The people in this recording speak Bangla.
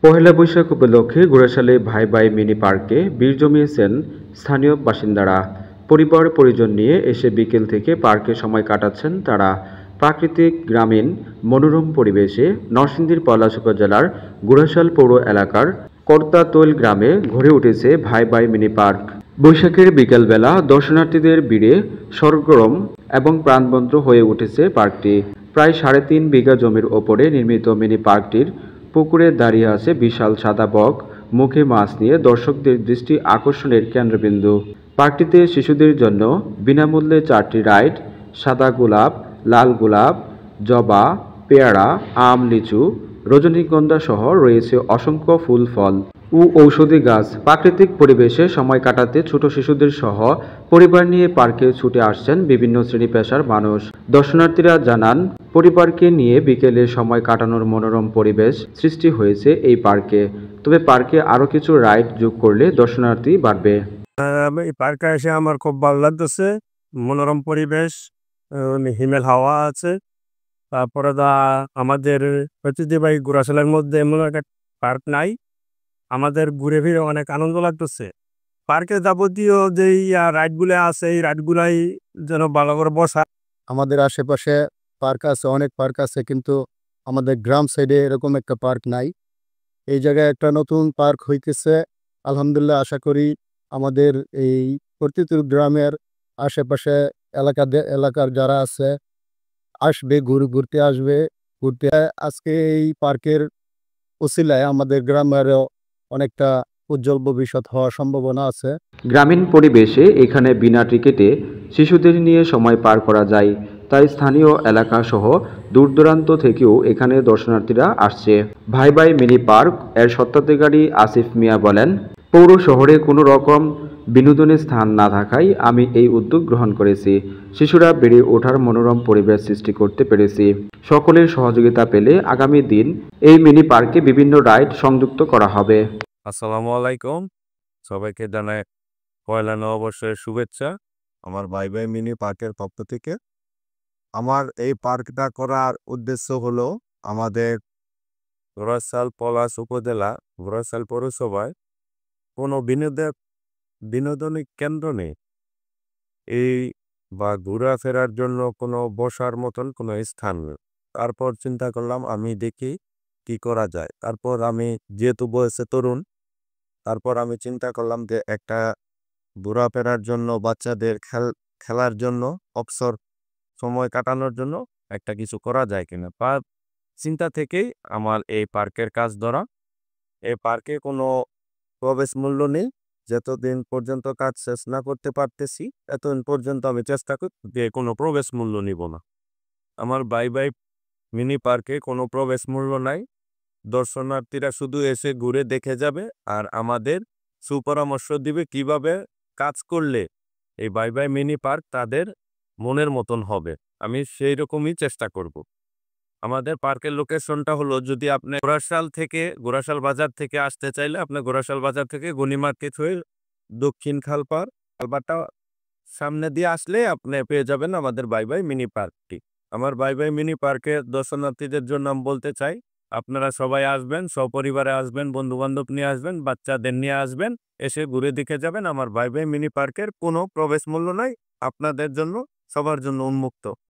পহেলা বৈশাখ উপলক্ষে ঘোড়াশালে ভাই ভাই মিনি পার্কে ভিড় জমিয়েছেন স্থানীয় বাসিন্দারা। পরিবার পরিজন নিয়ে এসে বিকেল থেকে পার্কে সময় কাটাচ্ছেন তারা। প্রাকৃতিক গ্রামীণ মনোরম পরিবেশে নরসিংদীর পলাশ উপজেলার ঘোড়াশাল পৌর এলাকার কর্তাতৈল গ্রামে গড়ে উঠেছে ভাই ভাই মিনি পার্ক। বৈশাখের বিকেলবেলা দর্শনার্থীদের ভিড়ে সরগরম এবং প্রাণবন্ত হয়ে উঠেছে পার্কটি। প্রায় 3.5 বিঘা জমির ওপরে নির্মিত মিনি পার্কটির পুকুরে দাঁড়িয়ে আছে বিশাল সাদা বক, মুখে মাছ নিয়ে দর্শকদের দৃষ্টি আকর্ষণের কেন্দ্রবিন্দু। পার্কটিতে শিশুদের জন্য বিনামূল্যে 4টি রাইড, সাদা গোলাপ, লাল গোলাপ, জবা, পেয়ারা, আম, লিচু, রজনীগন্ধা সহ রয়েছে অসংখ্য ফুল, ফল ও ঔষধি গাছ। প্রাকৃতিক পরিবেশে সময় কাটাতে ছোট শিশুদের সহ পরিবার নিয়ে পার্কে ছুটে আসছেন বিভিন্ন শ্রেণী পেশার মানুষ। দর্শনার্থীরা জানান, পরিবারকে নিয়ে বিকেলে সময় কাটানোর মনোরম পরিবেশ সৃষ্টি হয়েছে এই পার্কে। তবে পার্কে আরও কিছু রাইড যোগ করলে দর্শনার্থী বাড়বে। এই পার্কে এসে আমার খুব ভালো লাগতেছে। মনোরম পরিবেশ, হিমেল হাওয়া আছে। তারপরে আমাদের ঐতিহ্যবাহী ঘোড়াশালের মধ্যে এমন একটা পার্ক নাই। আমাদের ঘুরে ফিরে অনেক আনন্দ লাগতেছে। পার্কে যাবতীয় যেই রাইডগুলো আছে, এই রাইডগুলাই যেন ভালো করে বসা। আমাদের আশেপাশে পার্ক আছে, অনেক পার্ক আছে, কিন্তু আমাদের গ্রাম সাইডে এরকম একটা পার্ক নাই। এই জায়গায় একটা নতুন পার্ক হইতেছে। আলহামদুলিল্লাহ, আশা করি আমাদের এই প্রতিটি গ্রামের আশেপাশে এলাকার যারা আছে আসবে, ঘুরতে আসবে। আজকে এই পার্কের উসিলায় আমাদের গ্রামেরও অনেকটা উজ্জ্বল ভবিষ্যৎ হওয়ার সম্ভাবনা আছে। গ্রামীণ পরিবেশে এখানে বিনা টিকিটে শিশুদের নিয়ে সময় পার করা যায়। তাই স্থানীয় এলাকা সহ দূর দূরান্ত থেকেও এখানে দর্শনার্থীরা আসছে। ভাই ভাই মিনি পার্ক এর স্বত্বাধিকারী আসিফ মিয়া বলেন, পৌর শহরে কোনো রকম বিনোদনের স্থান না থাকায় আমি এই উদ্যোগ গ্রহণ করেছি। শিশুরা বেড়ে ওঠার মনোরম পরিবেশ সৃষ্টি করতে পেরেছি। সকলের সহযোগিতা পেলে আগামী দিন এই মিনি পার্কে বিভিন্ন রাইড সংযুক্ত করা হবে। আসসালামু আলাইকুম, সবাইকে জানাই পয়লা নববর্ষের শুভেচ্ছা আমার ভাই ভাই মিনি পার্কের পক্ষ থেকে। আমার এই পার্কটা করার উদ্দেশ্য হলো, আমাদের ঘোড়াশাল পলাশ উপজেলা ঘোড়াশাল পৌরসভায় কোনো বিনোদনী কেন্দ্র নেই। এই বা ঘোরাফেরার জন্য কোনো বসার মতন কোনো স্থান নেই। তারপর চিন্তা করলাম আমি দেখি কি করা যায়। তারপর আমি যেহেতু বয়সে তরুণ, তারপর আমি চিন্তা করলাম যে একটা ঘোরাফেরার জন্য, বাচ্চাদের খেলার জন্য, অবসর সময় কাটানোর জন্য একটা কিছু করা যায় কিনা। চিন্তা থেকেই আমার এই পার্কের কাজ ধরা। এই পার্কে কোনো প্রবেশ মূল্য নেই। যতদিন পর্যন্ত কাজ শেষ না করতে পারতেছি, এতদিন পর্যন্ত আমি চেষ্টা করি যে কোনো প্রবেশ মূল্য নিব না। আমার ভাই ভাই মিনি পার্কে কোনো প্রবেশ মূল্য নাই। দর্শনার্থীরা শুধু এসে ঘুরে দেখে যাবে আর আমাদের সুপরামর্শ দিবে কিভাবে কাজ করলে এই ভাই ভাই মিনি পার্ক তাদের মনের মতন হবে। আমি সেই রকমই চেষ্টা করব। আমাদের পার্কের লোকেশনটা হলো, যদি আপনি ঘোড়াশাল বাজার থেকে আসতে চাইলে আপনি ঘোড়াশাল বাজার থেকে গনি মার্কেট হয়ে দক্ষিণ খালপাড়টা সামনে দিয়ে আসলে আপনি পেয়ে যাবেন আমাদের ভাই ভাই মিনি পার্কটি। আমার ভাই ভাই মিনি পার্কে দর্শনার্থীদের জন্য আমি বলতে চাই, আপনারা সবাই আসবেন, সপরিবারে আসবেন, বন্ধু বান্ধব নিয়ে আসবেন, বাচ্চাদের নিয়ে আসবেন, এসে ঘুরে দেখে যাবেন। আমার ভাই ভাই মিনি পার্কের কোনো প্রবেশ মূল্য নাই, আপনাদের জন্য, সবার জন্য উন্মুক্ত।